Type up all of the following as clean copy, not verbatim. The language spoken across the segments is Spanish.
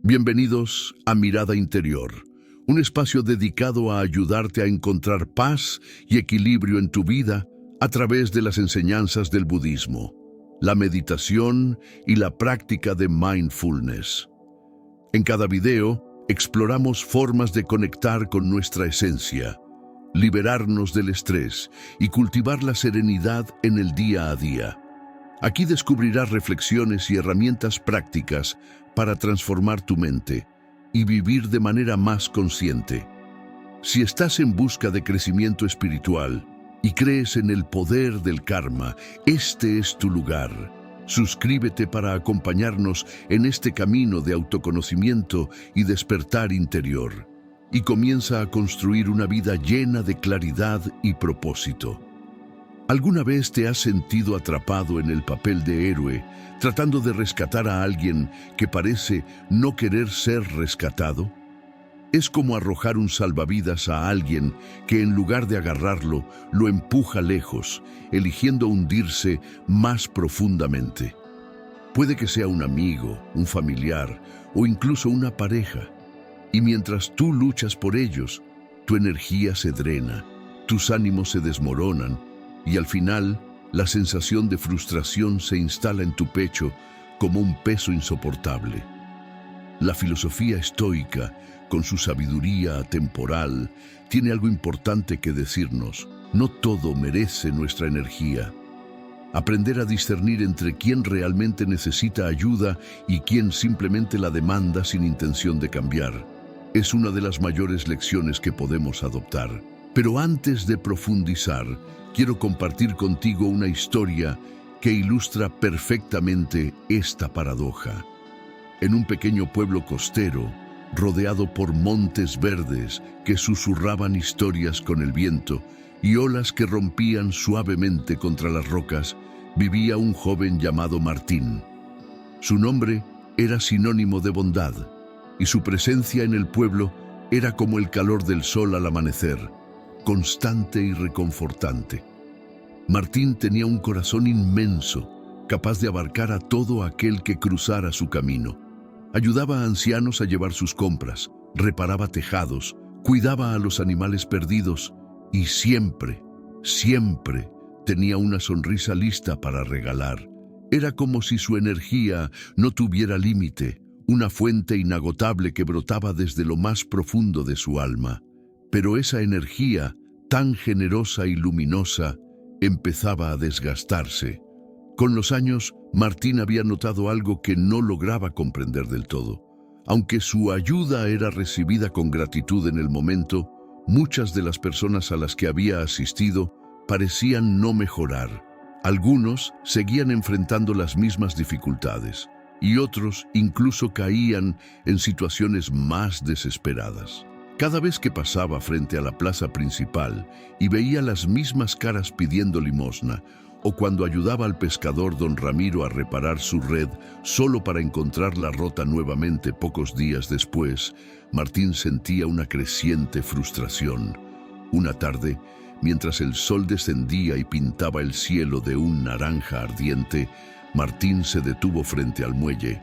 Bienvenidos a Mirada Interior, un espacio dedicado a ayudarte a encontrar paz y equilibrio en tu vida a través de las enseñanzas del budismo, la meditación y la práctica de mindfulness. En cada video exploramos formas de conectar con nuestra esencia, liberarnos del estrés y cultivar la serenidad en el día a día. Aquí descubrirás reflexiones y herramientas prácticas para transformar tu mente y vivir de manera más consciente. Si estás en busca de crecimiento espiritual y crees en el poder del karma, este es tu lugar. Suscríbete para acompañarnos en este camino de autoconocimiento y despertar interior, y comienza a construir una vida llena de claridad y propósito. ¿Alguna vez te has sentido atrapado en el papel de héroe, tratando de rescatar a alguien que parece no querer ser rescatado? Es como arrojar un salvavidas a alguien que en lugar de agarrarlo, lo empuja lejos, eligiendo hundirse más profundamente. Puede que sea un amigo, un familiar o incluso una pareja. Y mientras tú luchas por ellos, tu energía se drena, tus ánimos se desmoronan, y al final, la sensación de frustración se instala en tu pecho como un peso insoportable. La filosofía estoica, con su sabiduría atemporal, tiene algo importante que decirnos. No todo merece nuestra energía. Aprender a discernir entre quién realmente necesita ayuda y quién simplemente la demanda sin intención de cambiar es una de las mayores lecciones que podemos adoptar. Pero antes de profundizar, quiero compartir contigo una historia que ilustra perfectamente esta paradoja. En un pequeño pueblo costero, rodeado por montes verdes que susurraban historias con el viento y olas que rompían suavemente contra las rocas, vivía un joven llamado Martín. Su nombre era sinónimo de bondad, y su presencia en el pueblo era como el calor del sol al amanecer, constante y reconfortante. Martín tenía un corazón inmenso, capaz de abarcar a todo aquel que cruzara su camino. Ayudaba a ancianos a llevar sus compras, reparaba tejados, cuidaba a los animales perdidos y siempre tenía una sonrisa lista para regalar. Era como si su energía no tuviera límite, una fuente inagotable que brotaba desde lo más profundo de su alma. Pero esa energía, tan generosa y luminosa, empezaba a desgastarse. Con los años, Martín había notado algo que no lograba comprender del todo. Aunque su ayuda era recibida con gratitud en el momento, muchas de las personas a las que había asistido parecían no mejorar. Algunos seguían enfrentando las mismas dificultades, y otros incluso caían en situaciones más desesperadas. Cada vez que pasaba frente a la plaza principal y veía las mismas caras pidiendo limosna, o cuando ayudaba al pescador don Ramiro a reparar su red solo para encontrarla rota nuevamente pocos días después, Martín sentía una creciente frustración. Una tarde, mientras el sol descendía y pintaba el cielo de un naranja ardiente, Martín se detuvo frente al muelle.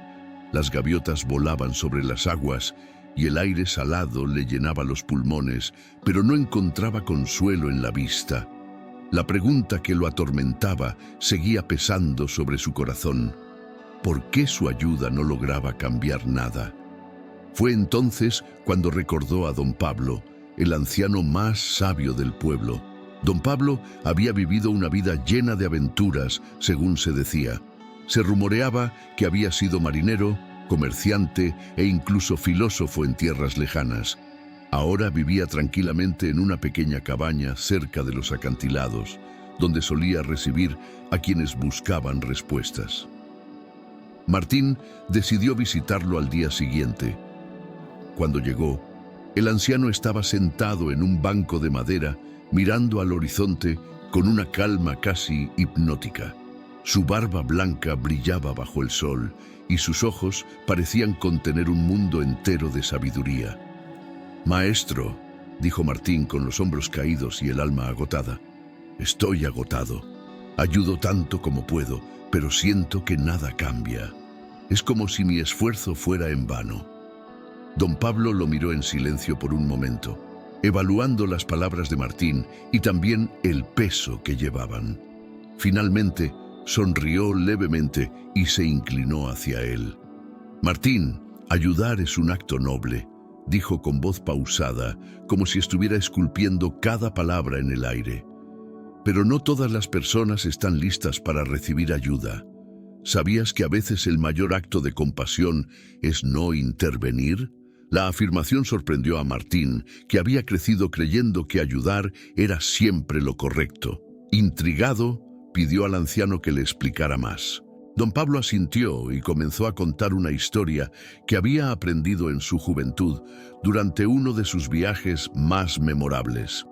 Las gaviotas volaban sobre las aguas y el aire salado le llenaba los pulmones, pero no encontraba consuelo en la vista. La pregunta que lo atormentaba seguía pesando sobre su corazón. ¿Por qué su ayuda no lograba cambiar nada? Fue entonces cuando recordó a don Pablo, el anciano más sabio del pueblo. Don Pablo había vivido una vida llena de aventuras, según se decía. Se rumoreaba que había sido marinero, comerciante e incluso filósofo en tierras lejanas. Ahora vivía tranquilamente en una pequeña cabaña cerca de los acantilados, donde solía recibir a quienes buscaban respuestas. Martín decidió visitarlo al día siguiente. Cuando llegó, el anciano estaba sentado en un banco de madera, mirando al horizonte con una calma casi hipnótica. Su barba blanca brillaba bajo el sol y sus ojos parecían contener un mundo entero de sabiduría. «Maestro», dijo Martín con los hombros caídos y el alma agotada, «estoy agotado. Ayudo tanto como puedo, pero siento que nada cambia. Es como si mi esfuerzo fuera en vano». Don Pablo lo miró en silencio por un momento, evaluando las palabras de Martín y también el peso que llevaban. Finalmente, sonrió levemente y se inclinó hacia él. «Martín, ayudar es un acto noble», dijo con voz pausada, como si estuviera esculpiendo cada palabra en el aire. «Pero no todas las personas están listas para recibir ayuda. ¿Sabías que a veces el mayor acto de compasión es no intervenir?». La afirmación sorprendió a Martín, que había crecido creyendo que ayudar era siempre lo correcto. Intrigado, pidió al anciano que le explicara más. Don Pablo asintió y comenzó a contar una historia que había aprendido en su juventud durante uno de sus viajes más memorables.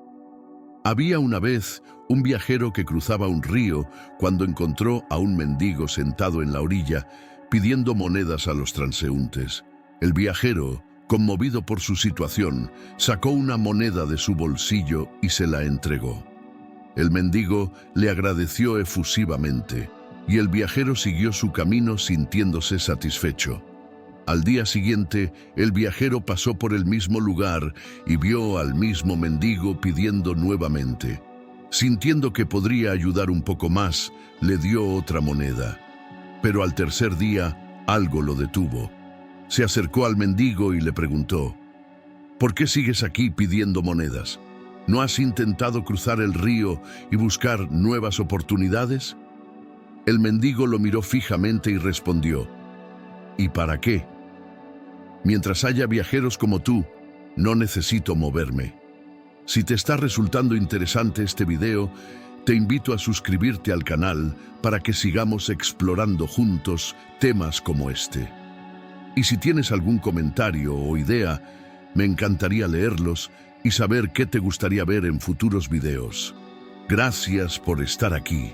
Había una vez un viajero que cruzaba un río cuando encontró a un mendigo sentado en la orilla pidiendo monedas a los transeúntes. El viajero, conmovido por su situación, sacó una moneda de su bolsillo y se la entregó. El mendigo le agradeció efusivamente y el viajero siguió su camino sintiéndose satisfecho. Al día siguiente, el viajero pasó por el mismo lugar y vio al mismo mendigo pidiendo nuevamente. Sintiendo que podría ayudar un poco más, le dio otra moneda. Pero al tercer día, algo lo detuvo. Se acercó al mendigo y le preguntó: «¿Por qué sigues aquí pidiendo monedas? ¿No has intentado cruzar el río y buscar nuevas oportunidades?». El mendigo lo miró fijamente y respondió: «¿Y para qué? Mientras haya viajeros como tú, no necesito moverme». Si te está resultando interesante este video, te invito a suscribirte al canal para que sigamos explorando juntos temas como este. Y si tienes algún comentario o idea, me encantaría leerlos y saber qué te gustaría ver en futuros videos. Gracias por estar aquí.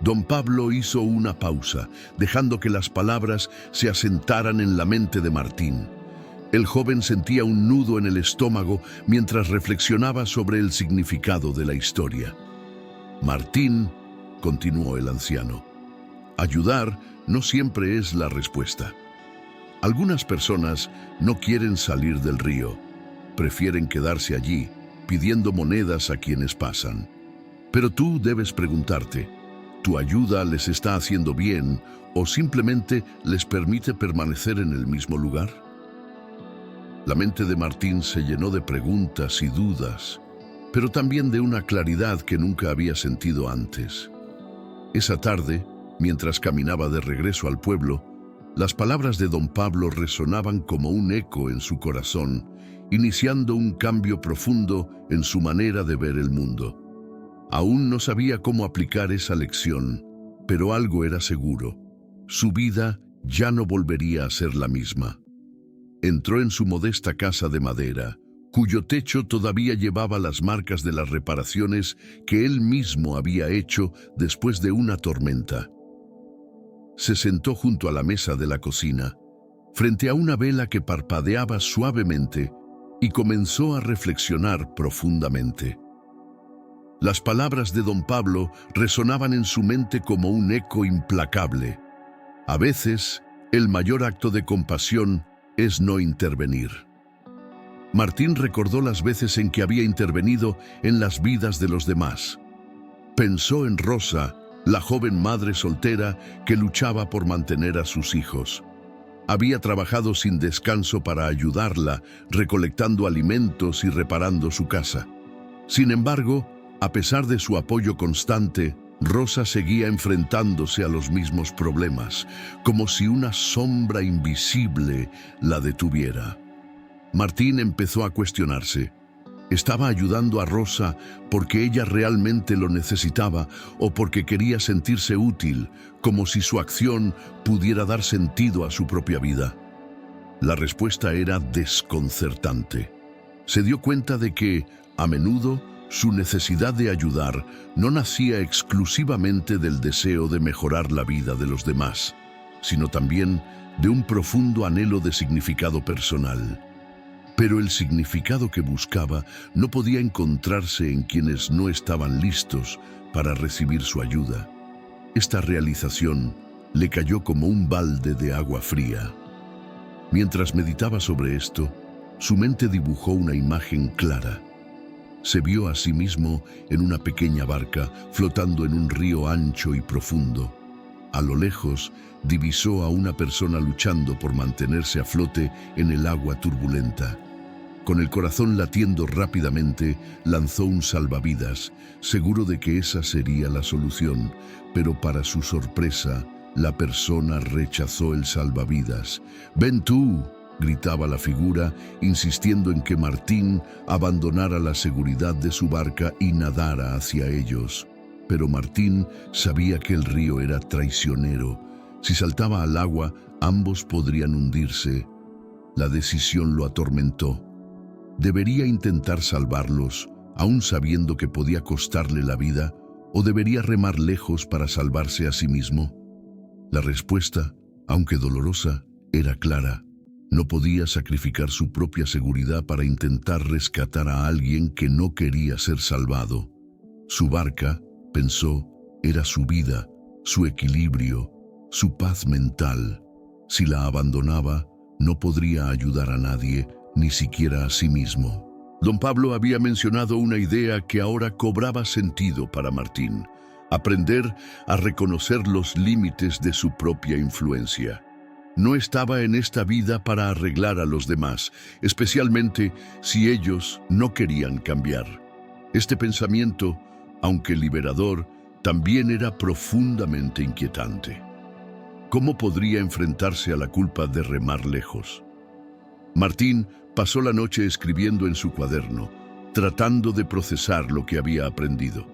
Don Pablo hizo una pausa, dejando que las palabras se asentaran en la mente de Martín. El joven sentía un nudo en el estómago mientras reflexionaba sobre el significado de la historia. «Martín», continuó el anciano, «ayudar no siempre es la respuesta. Algunas personas no quieren salir del río, prefieren quedarse allí, pidiendo monedas a quienes pasan. Pero tú debes preguntarte, ¿tu ayuda les está haciendo bien o simplemente les permite permanecer en el mismo lugar?». La mente de Martín se llenó de preguntas y dudas, pero también de una claridad que nunca había sentido antes. Esa tarde, mientras caminaba de regreso al pueblo, las palabras de don Pablo resonaban como un eco en su corazón, iniciando un cambio profundo en su manera de ver el mundo. Aún no sabía cómo aplicar esa lección, pero algo era seguro: su vida ya no volvería a ser la misma. Entró en su modesta casa de madera, cuyo techo todavía llevaba las marcas de las reparaciones que él mismo había hecho después de una tormenta. Se sentó junto a la mesa de la cocina, frente a una vela que parpadeaba suavemente, y comenzó a reflexionar profundamente. Las palabras de don Pablo resonaban en su mente como un eco implacable. A veces, el mayor acto de compasión es no intervenir. Martín recordó las veces en que había intervenido en las vidas de los demás. Pensó en Rosa, la joven madre soltera que luchaba por mantener a sus hijos. Había trabajado sin descanso para ayudarla, recolectando alimentos y reparando su casa. Sin embargo, a pesar de su apoyo constante, Rosa seguía enfrentándose a los mismos problemas, como si una sombra invisible la detuviera. Martín empezó a cuestionarse. ¿Estaba ayudando a Rosa porque ella realmente lo necesitaba o porque quería sentirse útil, como si su acción pudiera dar sentido a su propia vida? La respuesta era desconcertante. Se dio cuenta de que, a menudo, su necesidad de ayudar no nacía exclusivamente del deseo de mejorar la vida de los demás, sino también de un profundo anhelo de significado personal. Pero el significado que buscaba no podía encontrarse en quienes no estaban listos para recibir su ayuda. Esta realización le cayó como un balde de agua fría. Mientras meditaba sobre esto, su mente dibujó una imagen clara. Se vio a sí mismo en una pequeña barca flotando en un río ancho y profundo. A lo lejos, divisó a una persona luchando por mantenerse a flote en el agua turbulenta. Con el corazón latiendo rápidamente, lanzó un salvavidas, seguro de que esa sería la solución, pero para su sorpresa, la persona rechazó el salvavidas. «¡Ven tú!», gritaba la figura, insistiendo en que Martín abandonara la seguridad de su barca y nadara hacia ellos. Pero Martín sabía que el río era traicionero. Si saltaba al agua, ambos podrían hundirse. La decisión lo atormentó. ¿Debería intentar salvarlos, aún sabiendo que podía costarle la vida, o debería remar lejos para salvarse a sí mismo? La respuesta, aunque dolorosa, era clara. No podía sacrificar su propia seguridad para intentar rescatar a alguien que no quería ser salvado. Su barca, pensó, era su vida, su equilibrio, su paz mental. Si la abandonaba, no podría ayudar a nadie, ni siquiera a sí mismo. Don Pablo había mencionado una idea que ahora cobraba sentido para Martín: aprender a reconocer los límites de su propia influencia. No estaba en esta vida para arreglar a los demás, especialmente si ellos no querían cambiar. Este pensamiento, aunque liberador, también era profundamente inquietante. ¿Cómo podría enfrentarse a la culpa de remar lejos? Martín pasó la noche escribiendo en su cuaderno, tratando de procesar lo que había aprendido.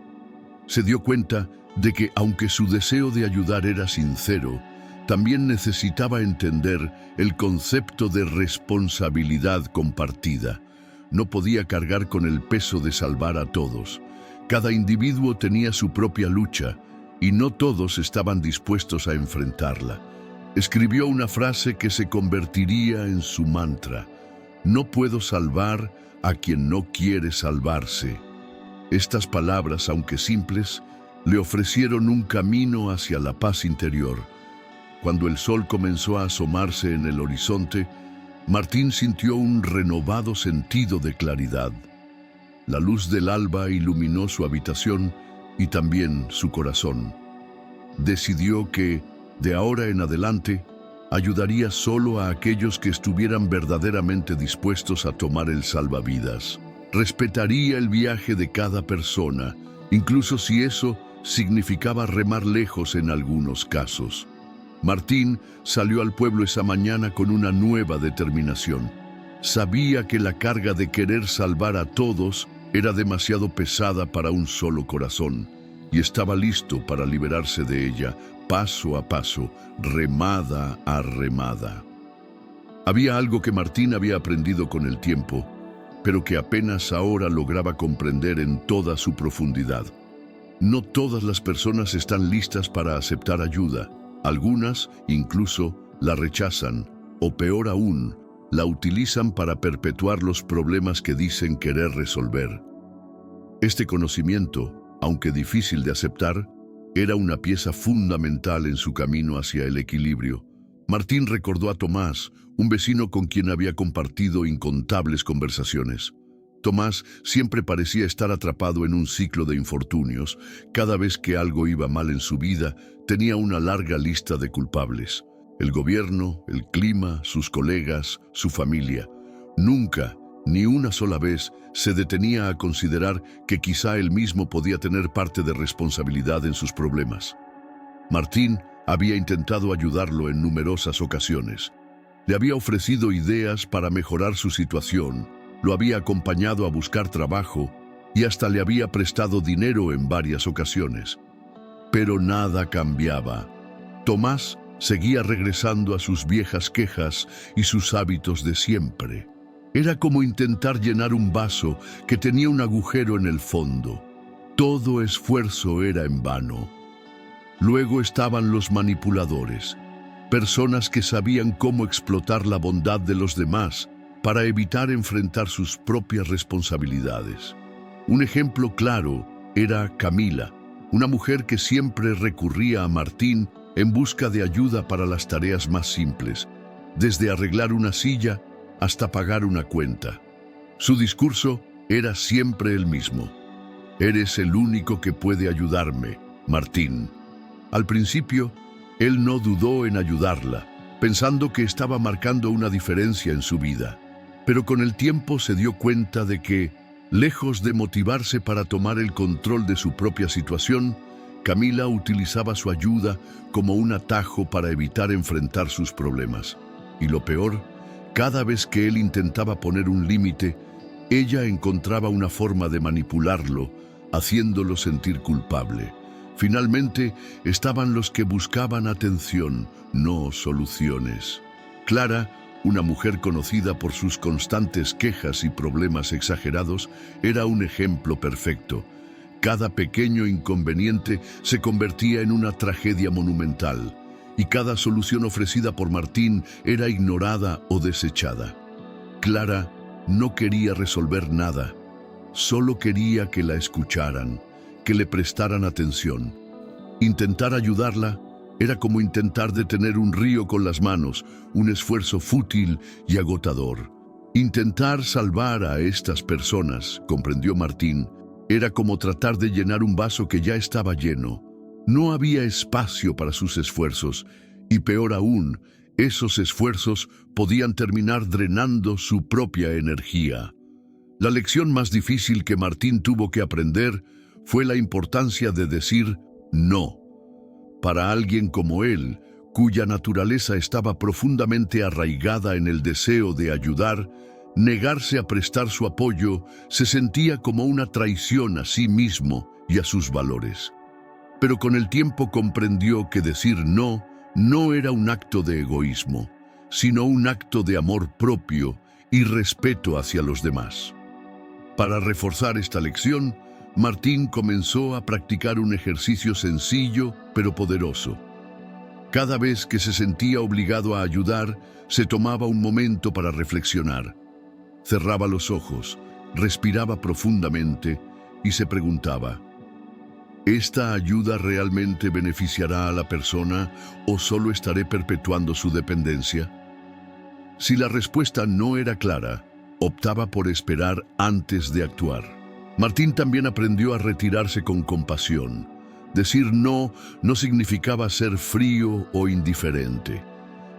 Se dio cuenta de que, aunque su deseo de ayudar era sincero, también necesitaba entender el concepto de responsabilidad compartida. No podía cargar con el peso de salvar a todos. Cada individuo tenía su propia lucha y no todos estaban dispuestos a enfrentarla. Escribió una frase que se convertiría en su mantra: «No puedo salvar a quien no quiere salvarse». Estas palabras, aunque simples, le ofrecieron un camino hacia la paz interior. Cuando el sol comenzó a asomarse en el horizonte, Martín sintió un renovado sentido de claridad. La luz del alba iluminó su habitación y también su corazón. Decidió que, de ahora en adelante, ayudaría solo a aquellos que estuvieran verdaderamente dispuestos a tomar el salvavidas. Respetaría el viaje de cada persona, incluso si eso significaba remar lejos en algunos casos. Martín salió al pueblo esa mañana con una nueva determinación. Sabía que la carga de querer salvar a todos era demasiado pesada para un solo corazón, y estaba listo para liberarse de ella, paso a paso, remada a remada. Había algo que Martín había aprendido con el tiempo, pero que apenas ahora lograba comprender en toda su profundidad. No todas las personas están listas para aceptar ayuda. Algunas, incluso, la rechazan, o peor aún, la utilizan para perpetuar los problemas que dicen querer resolver. Este conocimiento, aunque difícil de aceptar, era una pieza fundamental en su camino hacia el equilibrio. Martín recordó a Tomás, un vecino con quien había compartido incontables conversaciones. Tomás siempre parecía estar atrapado en un ciclo de infortunios. Cada vez que algo iba mal en su vida, tenía una larga lista de culpables: el gobierno, el clima, sus colegas, su familia. Nunca, ni una sola vez, se detenía a considerar que quizá él mismo podía tener parte de responsabilidad en sus problemas. Martín había intentado ayudarlo en numerosas ocasiones. Le había ofrecido ideas para mejorar su situación, lo había acompañado a buscar trabajo y hasta le había prestado dinero en varias ocasiones. Pero nada cambiaba. Tomás seguía regresando a sus viejas quejas y sus hábitos de siempre. Era como intentar llenar un vaso que tenía un agujero en el fondo. Todo esfuerzo era en vano. Luego estaban los manipuladores, personas que sabían cómo explotar la bondad de los demás para evitar enfrentar sus propias responsabilidades. Un ejemplo claro era Camila, una mujer que siempre recurría a Martín en busca de ayuda para las tareas más simples. desde arreglar una silla hasta pagar una cuenta. Su discurso era siempre el mismo. Eres el único que puede ayudarme, Martín. Al principio, él no dudó en ayudarla, pensando que estaba marcando una diferencia en su vida. Pero con el tiempo se dio cuenta de que, lejos de motivarse para tomar el control de su propia situación, Camila utilizaba su ayuda como un atajo para evitar enfrentar sus problemas. Y lo peor, cada vez que él intentaba poner un límite, ella encontraba una forma de manipularlo, haciéndolo sentir culpable. Finalmente, estaban los que buscaban atención, no soluciones. Clara, una mujer conocida por sus constantes quejas y problemas exagerados, era un ejemplo perfecto. Cada pequeño inconveniente se convertía en una tragedia monumental, y cada solución ofrecida por Martín era ignorada o desechada. Clara no quería resolver nada, solo quería que la escucharan, que le prestaran atención. Intentar ayudarla era como intentar detener un río con las manos, un esfuerzo fútil y agotador. Intentar salvar a estas personas, comprendió Martín, era como tratar de llenar un vaso que ya estaba lleno. No había espacio para sus esfuerzos, y peor aún, esos esfuerzos podían terminar drenando su propia energía. La lección más difícil que Martín tuvo que aprender fue la importancia de decir no. Para alguien como él, cuya naturaleza estaba profundamente arraigada en el deseo de ayudar, negarse a prestar su apoyo se sentía como una traición a sí mismo y a sus valores. Pero con el tiempo comprendió que decir no era un acto de egoísmo, sino un acto de amor propio y respeto hacia los demás. Para reforzar esta lección, Martín comenzó a practicar un ejercicio sencillo pero poderoso. Cada vez que se sentía obligado a ayudar, se tomaba un momento para reflexionar. Cerraba los ojos, respiraba profundamente y se preguntaba: ¿esta ayuda realmente beneficiará a la persona o solo estaré perpetuando su dependencia? Si la respuesta no era clara, optaba por esperar antes de actuar. Martín también aprendió a retirarse con compasión. Decir no significaba ser frío o indiferente.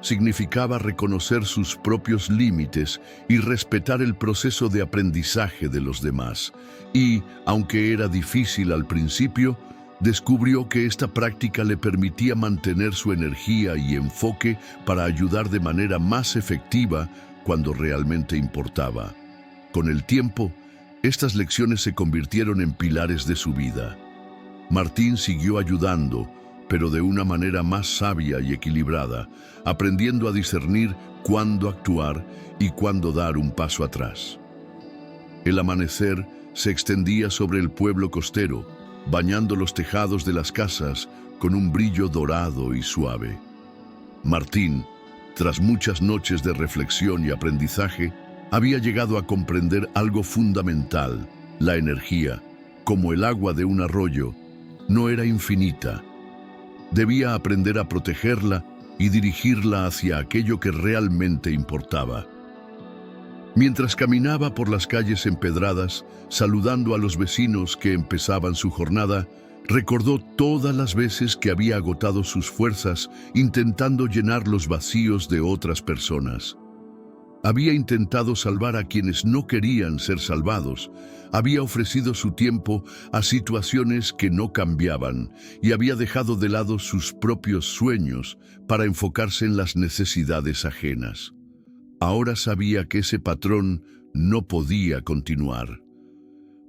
Significaba reconocer sus propios límites y respetar el proceso de aprendizaje de los demás. Y, aunque era difícil al principio, descubrió que esta práctica le permitía mantener su energía y enfoque para ayudar de manera más efectiva cuando realmente importaba. Con el tiempo, estas lecciones se convirtieron en pilares de su vida. Martín siguió ayudando, pero de una manera más sabia y equilibrada, aprendiendo a discernir cuándo actuar y cuándo dar un paso atrás. El amanecer se extendía sobre el pueblo costero, bañando los tejados de las casas con un brillo dorado y suave. Martín, tras muchas noches de reflexión y aprendizaje, había llegado a comprender algo fundamental: la energía, como el agua de un arroyo, no era infinita. Debía aprender a protegerla y dirigirla hacia aquello que realmente importaba. Mientras caminaba por las calles empedradas, saludando a los vecinos que empezaban su jornada, recordó todas las veces que había agotado sus fuerzas intentando llenar los vacíos de otras personas. Había intentado salvar a quienes no querían ser salvados, había ofrecido su tiempo a situaciones que no cambiaban y había dejado de lado sus propios sueños para enfocarse en las necesidades ajenas. Ahora sabía que ese patrón no podía continuar.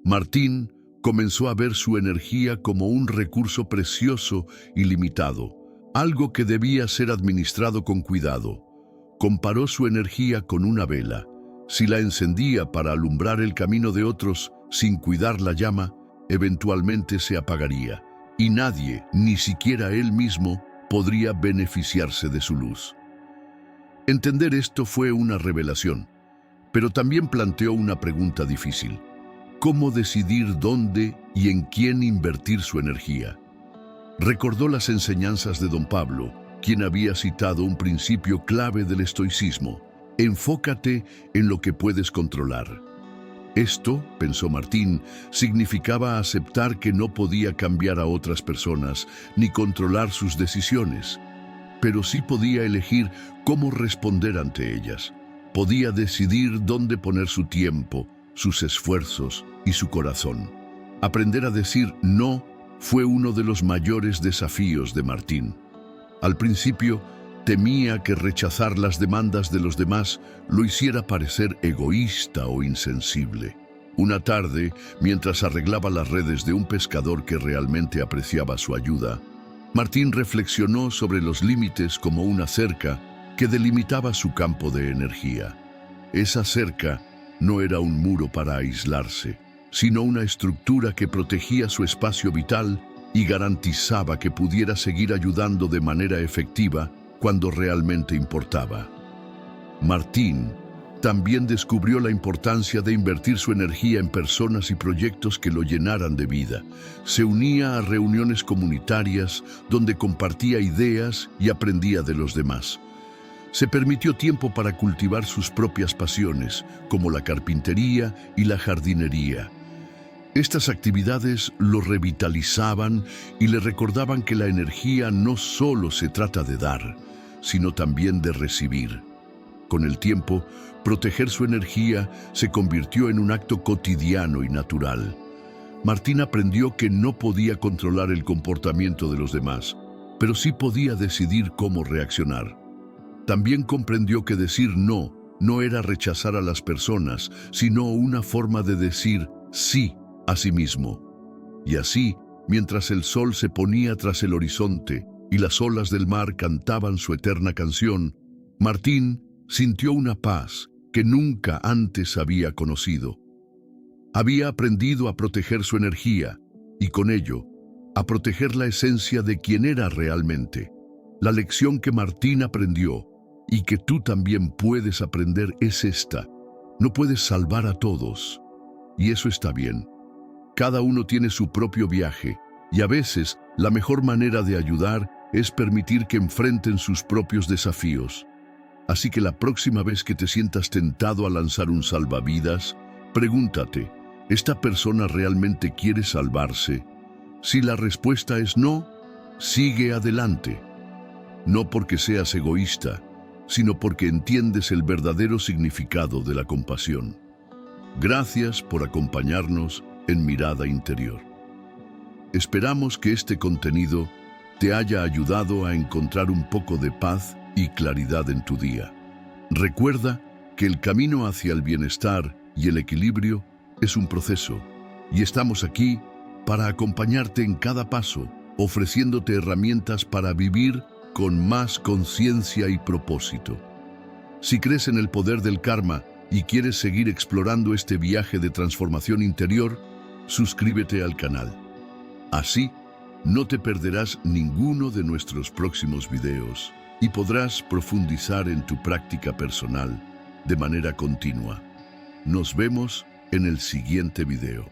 Martín comenzó a ver su energía como un recurso precioso y limitado, algo que debía ser administrado con cuidado. Comparó su energía con una vela. Si la encendía para alumbrar el camino de otros sin cuidar la llama, eventualmente se apagaría, y nadie, ni siquiera él mismo, podría beneficiarse de su luz. Entender esto fue una revelación, pero también planteó una pregunta difícil: ¿cómo decidir dónde y en quién invertir su energía? Recordó las enseñanzas de Don Pablo: quien había citado un principio clave del estoicismo: enfócate en lo que puedes controlar. Esto, pensó Martín, significaba aceptar que no podía cambiar a otras personas ni controlar sus decisiones, pero sí podía elegir cómo responder ante ellas. Podía decidir dónde poner su tiempo, sus esfuerzos y su corazón. Aprender a decir no fue uno de los mayores desafíos de Martín. Al principio, temía que rechazar las demandas de los demás lo hiciera parecer egoísta o insensible. Una tarde, mientras arreglaba las redes de un pescador que realmente apreciaba su ayuda, Martín reflexionó sobre los límites como una cerca que delimitaba su campo de energía. Esa cerca no era un muro para aislarse, sino una estructura que protegía su espacio vital y garantizaba que pudiera seguir ayudando de manera efectiva cuando realmente importaba. Martín también descubrió la importancia de invertir su energía en personas y proyectos que lo llenaran de vida. Se unía a reuniones comunitarias donde compartía ideas y aprendía de los demás. Se permitió tiempo para cultivar sus propias pasiones, como la carpintería y la jardinería. Estas actividades lo revitalizaban y le recordaban que la energía no solo se trata de dar, sino también de recibir. Con el tiempo, proteger su energía se convirtió en un acto cotidiano y natural. Martín aprendió que no podía controlar el comportamiento de los demás, pero sí podía decidir cómo reaccionar. También comprendió que decir no era rechazar a las personas, sino una forma de decir sí a sí mismo. Y así, mientras el sol se ponía tras el horizonte y las olas del mar cantaban su eterna canción, Martín sintió una paz que nunca antes había conocido. Había aprendido a proteger su energía y con ello, a proteger la esencia de quien era realmente. La lección que Martín aprendió y que tú también puedes aprender es esta: no puedes salvar a todos, y eso está bien. Cada uno tiene su propio viaje y a veces la mejor manera de ayudar es permitir que enfrenten sus propios desafíos. Así que la próxima vez que te sientas tentado a lanzar un salvavidas, pregúntate: ¿esta persona realmente quiere salvarse? Si la respuesta es no, sigue adelante. No porque seas egoísta, sino porque entiendes el verdadero significado de la compasión. Gracias por acompañarnos en Mirada Interior. Esperamos que este contenido te haya ayudado a encontrar un poco de paz y claridad en tu día. Recuerda que el camino hacia el bienestar y el equilibrio es un proceso, y estamos aquí para acompañarte en cada paso, ofreciéndote herramientas para vivir con más conciencia y propósito. Si crees en el poder del karma y quieres seguir explorando este viaje de transformación interior, suscríbete al canal. Así, no te perderás ninguno de nuestros próximos videos y podrás profundizar en tu práctica personal de manera continua. Nos vemos en el siguiente video.